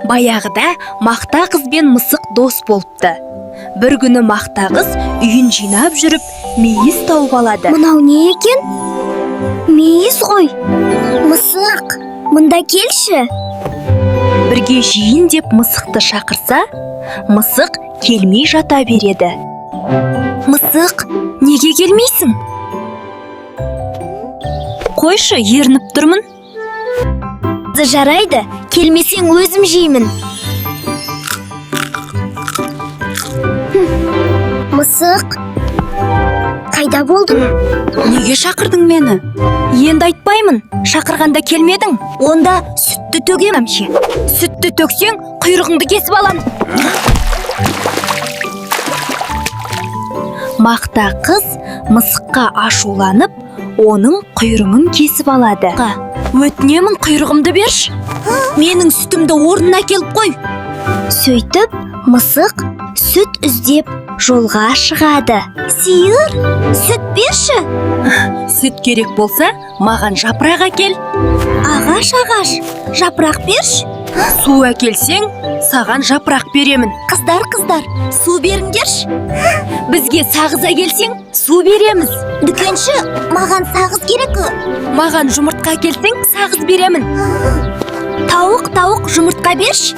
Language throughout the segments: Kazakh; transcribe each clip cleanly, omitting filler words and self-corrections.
Баяғыда мақта қыз бен мысық дос болыпты. Бір күні мақта қыз үйін жинап жүріп, мейіз тауып алады. Мынау не екен? Мейіз ғой. Мысық, мында келші. Бірге жиын деп мысықты шақырса, мысық келмей жата береді. Мысық, неге келмейсің? Қойшы, ерініп тұрмын. Жарайды, келмесең өзім жеймін. Мысық, қайда болдың? Неге шақырдың мені? Енді айтпаймын, шақырғанда келмедің. Онда сүтті төгемін. Сүтті төксең, құйрығыңды кесіп алам. Мақта қыз мысыққа ашуланып, оның құйрығын кесіп алады. Өтінемін, құйрығымды берші. Менің сүтімді орнына келіп қой. Сөйтіп, мысық сүт іздеп жолға шығады. Сиыр, сүт берші. Сүт керек болса, маған жапырақ әкел. Ағаш, жапырақ берші. Су әкелсең, саған жапырақ беремін. Қыздар, су беріңдерші. Бізге сағыз әкелсең, су береміз. Дүкенші, маған сағыз керек. Маған жұмыртқа әкелсең, сағыз беремін. Тауық, жұмыртқа берші.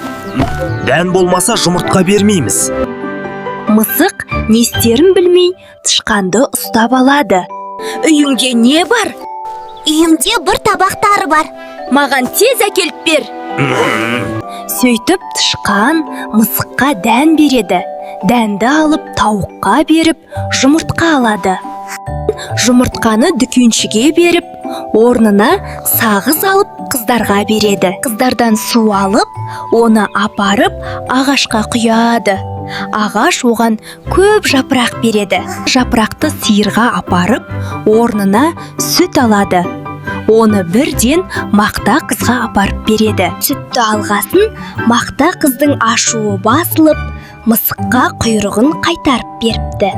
Дән болмаса жұмыртқа бермейміз. Мысық не істерін білмей тышқанды ұстап алады. Үйіңде не бар? Үйімде бір табақ тары бар. Маған тез әкеліп бер. Сөйтіп тышқан мысыққа дән береді. Дәнді алып тауыққа беріп, жұмыртқа алады. Жұмыртқаны дүкеншіге беріп, орнына сағыз алып қыздарға береді. Қыздардан су алып, оны апарып ағашқа құяды. Ағаш оған көп жапырақ береді. Жапырақты сиырға апарып, орнына сүт алады. Оны бірден мақта қызға апарып береді. Сүтті алғасын, мақта қыздың ашуы басылып, мысыққа құйрығын қайтарып беріпті.